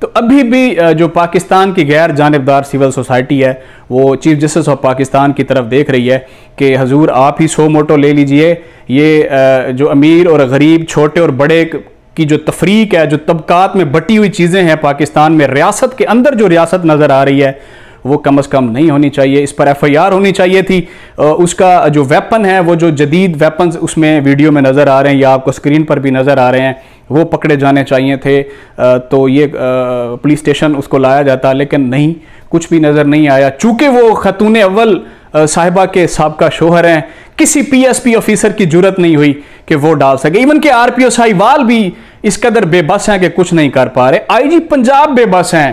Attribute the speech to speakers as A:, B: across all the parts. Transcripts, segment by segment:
A: تو ابھی بھی جو پاکستان کی غیر جانبدار سول سوسائٹی ہے وہ چیف جسٹس آف پاکستان کی طرف دیکھ رہی ہے کہ حضور آپ ہی سو موٹو لے لیجئے، یہ جو امیر اور غریب، چھوٹے اور بڑے کی جو تفریق ہے، جو طبقات میں بٹی ہوئی چیزیں ہیں پاکستان میں، ریاست کے اندر جو ریاست نظر آ رہی ہے وہ کم از کم نہیں ہونی چاہیے۔ اس پر ایف آئی آر ہونی چاہیے تھی۔ اس کا جو ویپن ہے، وہ جو جدید ویپنز اس میں ویڈیو میں نظر آ رہے ہیں یا آپ کو سکرین پر بھی نظر آ رہے ہیں، وہ پکڑے جانے چاہیے تھے، تو یہ پولیس اسٹیشن اس کو لایا جاتا، لیکن نہیں، کچھ بھی نظر نہیں آیا۔ چونکہ وہ خاتون اول صاحبہ کے سابقہ شوہر ہیں، کسی پی ایس پی آفیسر کی جرت نہیں ہوئی کہ وہ ڈال سکے، ایون کہ آر پی او ساہیوال بھی اس قدر بے بس ہیں کہ کچھ نہیں کر پا رہے، آئی جی پنجاب بے بس ہیں۔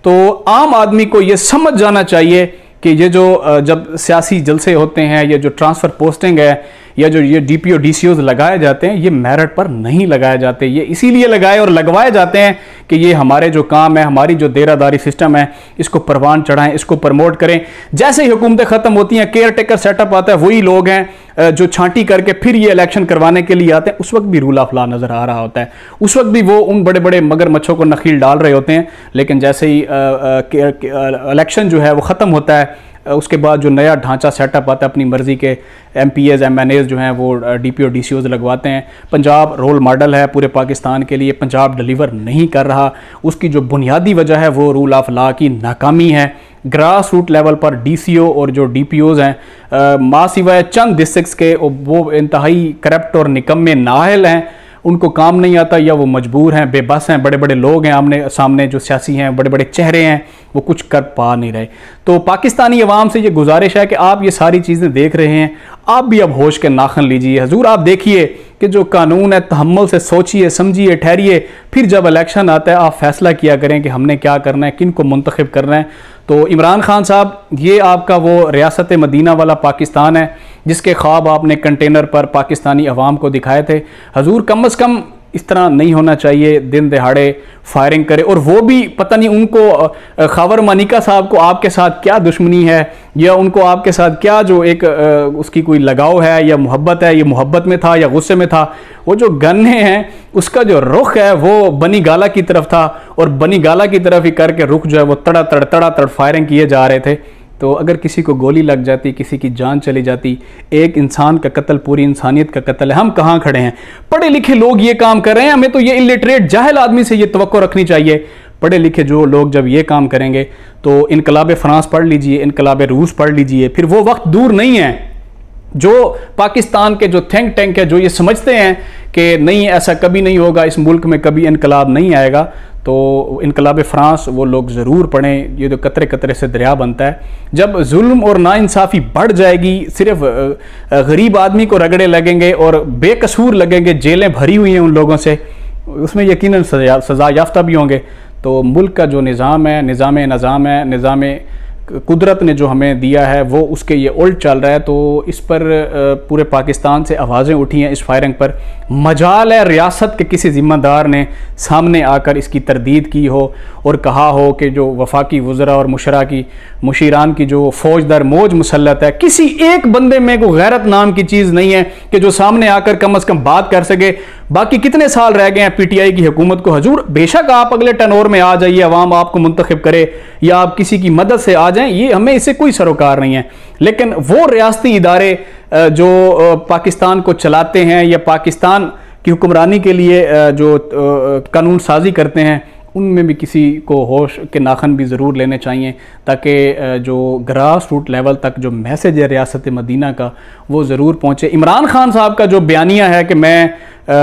A: تو عام آدمی کو یہ سمجھ جانا چاہیے کہ یہ جو جب سیاسی جلسے ہوتے ہیں، یہ جو ٹرانسفر پوسٹنگ ہے، یا جو یہ D P O D C Os لگائے جاتے ہیں، یہ میرٹ پر نہیں لگائے جاتے، یہ اسی لیے لگائے اور لگوائے جاتے ہیں کہ یہ ہمارے جو کام ہے، ہماری جو دیرہ داری سسٹم ہے، اس کو پروان چڑھائیں، اس کو پرموٹ کریں۔ جیسے ہی حکومتیں ختم ہوتی ہیں، کیئر ٹیکر سیٹ اپ آتا ہے، وہی لوگ ہیں جو چھانٹی کر کے پھر یہ الیکشن کروانے کے لیے آتے ہیں۔ اس وقت بھی رول آف لا نظر آ رہا ہوتا ہے، اس وقت بھی وہ ان بڑے بڑے مگر مچھوں کو نخیل ڈال رہے ہوتے ہیں، لیکن جیسے ہی الیکشن جو ہے وہ ختم ہوتا ہے، اس کے بعد جو نیا ڈھانچہ سیٹ اپ آتا ہے، اپنی مرضی کے M P As M N As جو ہیں وہ D P O D C Os لگواتے ہیں۔ پنجاب رول ماڈل ہے پورے پاکستان کے لیے، پنجاب ڈیلیور نہیں کر رہا۔ اس کی جو بنیادی وجہ ہے وہ رول آف لا کی ناکامی ہے۔ گراس روٹ لیول پر ڈی سی او اور جو ڈی پی اوز ہیں، ماں سوائے چند ڈسٹرکٹس کے، وہ انتہائی کرپٹ اور نکمے نااہل ہیں، ان کو کام نہیں آتا یا وہ مجبور ہیں، بے بس ہیں، بڑے بڑے لوگ ہیں آمنے سامنے جو سیاسی ہیں، بڑے بڑے چہرے ہیں، وہ کچھ کر پا نہیں رہے۔ تو پاکستانی عوام سے یہ گزارش ہے کہ آپ یہ ساری چیزیں دیکھ رہے ہیں، آپ بھی اب ہوش کے ناخن لیجئے۔ حضور آپ دیکھیے کہ جو قانون ہے، تحمل سے سوچیے، سمجھیے، ٹھہریے، پھر جب الیکشن آتا ہے آپ فیصلہ کیا کریں کہ ہم نے کیا کرنا ہے، کن کو منتخب کرنا ہے۔ تو عمران خان صاحب، یہ آپ کا وہ ریاست مدینہ والا پاکستان ہے جس کے خواب آپ نے کنٹینر پر پاکستانی عوام کو دکھائے تھے۔ حضور کم از کم اس طرح نہیں ہونا چاہیے، دن دہاڑے فائرنگ کرے، اور وہ بھی پتہ نہیں ان کو خاور مانیکا صاحب کو آپ کے ساتھ کیا دشمنی ہے، یا ان کو آپ کے ساتھ کیا جو ایک اس کی کوئی لگاؤ ہے یا محبت ہے، یہ محبت میں تھا یا غصے میں تھا۔ وہ جو گنے ہیں اس کا جو رخ ہے وہ بنی گالا کی طرف تھا، اور بنی گالا کی طرف ہی کر کے رخ جو ہے وہ تڑا تڑ فائرنگ کیے جا رہے تھے۔ تو اگر کسی کو گولی لگ جاتی، کسی کی جان چلی جاتی، ایک انسان کا قتل پوری انسانیت کا قتل ہے۔ ہم کہاں کھڑے ہیں؟ پڑھے لکھے لوگ یہ کام کر رہے ہیں، ہمیں تو یہ الٹریٹ جاہل آدمی سے یہ توقع رکھنی چاہیے۔ پڑھے لکھے جو لوگ جب یہ کام کریں گے تو انقلاب فرانس پڑھ لیجئے، انقلاب روس پڑھ لیجئے، پھر وہ وقت دور نہیں ہے جو پاکستان کے جو تھنک ٹینک ہے، جو یہ سمجھتے ہیں کہ نہیں ایسا کبھی نہیں ہوگا، اس ملک میں کبھی انقلاب نہیں آئے گا، تو انقلاب فرانس وہ لوگ ضرور پڑھیں۔ یہ جو قطرے قطرے سے دریا بنتا ہے، جب ظلم اور ناانصافی بڑھ جائے گی، صرف غریب آدمی کو رگڑے لگیں گے اور بے قصور لگیں گے، جیلیں بھری ہوئی ہیں ان لوگوں سے، اس میں یقیناً سزا یافتہ بھی ہوں گے۔ تو ملک کا جو نظام ہے، نظام قدرت نے جو ہمیں دیا ہے وہ اس کے یہ الٹ چل رہا ہے۔ تو اس پر پورے پاکستان سے آوازیں اٹھی ہیں، اس فائرنگ پر مجال ہے ریاست کے کسی ذمہ دار نے سامنے آ کر اس کی تردید کی ہو اور کہا ہو کہ جو وفاقی وزراء اور مشیران کی جو فوج در موج مسلط ہے، کسی ایک بندے میں کوئی غیرت نام کی چیز نہیں ہے کہ جو سامنے آ کر کم از کم بات کر سکے۔ باقی کتنے سال رہ گئے ہیں پی ٹی آئی کی حکومت کو؟ حضور بے شک آپ اگلے ٹرنور میں آ جائیے، عوام آپ کو منتخب کرے یا آپ کسی کی مدد سے آ جائیں، یہ ہمیں اس سے کوئی سروکار نہیں ہے، لیکن وہ ریاستی ادارے جو پاکستان کو چلاتے ہیں یا پاکستان کی حکمرانی کے لیے جو قانون سازی کرتے ہیں، ان میں بھی کسی کو ہوش کے ناخن بھی ضرور لینے چاہیے، تاکہ جو گراس روٹ لیول تک جو میسیج ہے ریاست مدینہ کا وہ ضرور پہنچے۔ عمران خان صاحب کا جو بیانیہ ہے کہ میں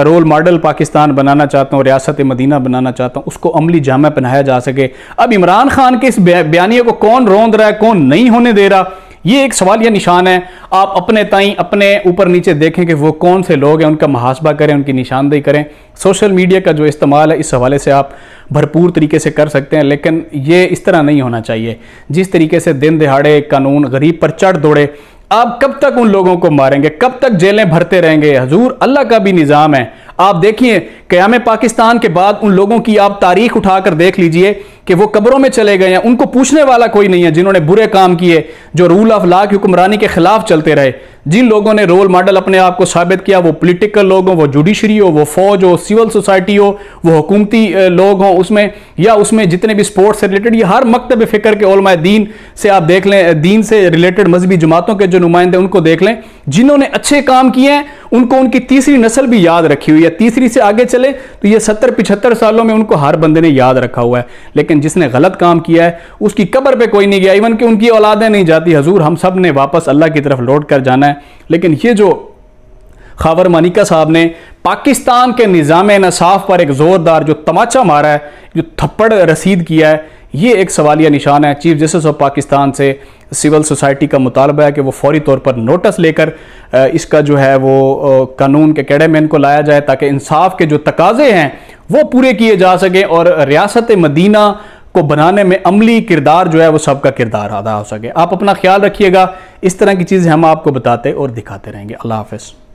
A: رول ماڈل پاکستان بنانا چاہتا ہوں، ریاست مدینہ بنانا چاہتا ہوں، اس کو عملی جامہ پہنایا جا سکے۔ اب عمران خان کے اس بیانیے کو کون روند رہا ہے، کون نہیں ہونے دے رہا، یہ ایک سوالیہ نشان ہے۔ آپ اپنے تائیں اپنے اوپر نیچے دیکھیں کہ وہ کون سے لوگ ہیں، ان کا محاسبہ کریں، ان کی نشاندہی کریں۔ سوشل میڈیا کا جو استعمال ہے اس حوالے سے آپ بھرپور طریقے سے کر سکتے ہیں، لیکن یہ اس طرح نہیں ہونا چاہیے جس طریقے سے دن دہاڑے قانون غریب پر چڑھ دوڑے۔ آپ کب تک ان لوگوں کو ماریں گے؟ کب تک جیلیں بھرتے رہیں گے؟ حضور اللہ کا بھی نظام ہے۔ آپ دیکھیے قیام پاکستان کے بعد ان لوگوں کی آپ تاریخ اٹھا کر دیکھ لیجئے کہ وہ قبروں میں چلے گئے ہیں، ان کو پوچھنے والا کوئی نہیں ہے، جنہوں نے برے کام کیے، جو رول آف لا کی حکمرانی کے خلاف چلتے رہے، جن لوگوں نے رول ماڈل اپنے آپ کو ثابت کیا، وہ پولیٹیکل لوگ ہوں، وہ جوڈیشری ہو، وہ فوج ہو، سول سوسائٹی ہو، وہ حکومتی لوگ ہوں اس میں، یا اس میں جتنے بھی سپورٹ سے ریلیٹڈ، یہ ہر مکتب فکر کے علماء دین سے آپ دیکھ لیں، دین سے ریلیٹڈ مذہبی جماعتوں کے جو نمائندے ان کو دیکھ لیں، جنہوں نے اچھے کام کیے ہیں ان کو ان کی تیسری نسل بھی یاد رکھی ہوئی ہے، تیسری سے آگے چلے تو یہ 70-75 سالوں میں ان کو ہر بندے نے یاد رکھا ہوا ہے۔ لیکن جس نے غلط کام کیا ہے اس کی قبر پہ کوئی نہیں گیا، ایون کہ ان کی اولادیں نہیں جاتی، حضور ہم سب نے واپس اللہ کی طرف لوٹ کر جانا ہے۔ لیکن یہ جو خاور مانیکا صاحب نے پاکستان کے نظام انصاف پر ایک زوردار جو تماچا مارا ہے، جو تھپڑ رسید کیا ہے، یہ ایک سوالیہ نشان ہے۔ چیف جسٹس آف پاکستان سے سول سوسائٹی کا مطالبہ ہے کہ وہ فوری طور پر نوٹس لے کر اس کا جو ہے وہ قانون کے کیڑے میں ان کو لایا جائے، تاکہ انصاف کے جو تقاضے ہیں وہ پورے کیے جا سکیں اور ریاست مدینہ کو بنانے میں عملی کردار جو ہے وہ سب کا کردار ادا ہو سکے۔ آپ اپنا خیال رکھیے گا، اس طرح کی چیزیں ہم آپ کو بتاتے اور دکھاتے رہیں گے۔ اللہ حافظ۔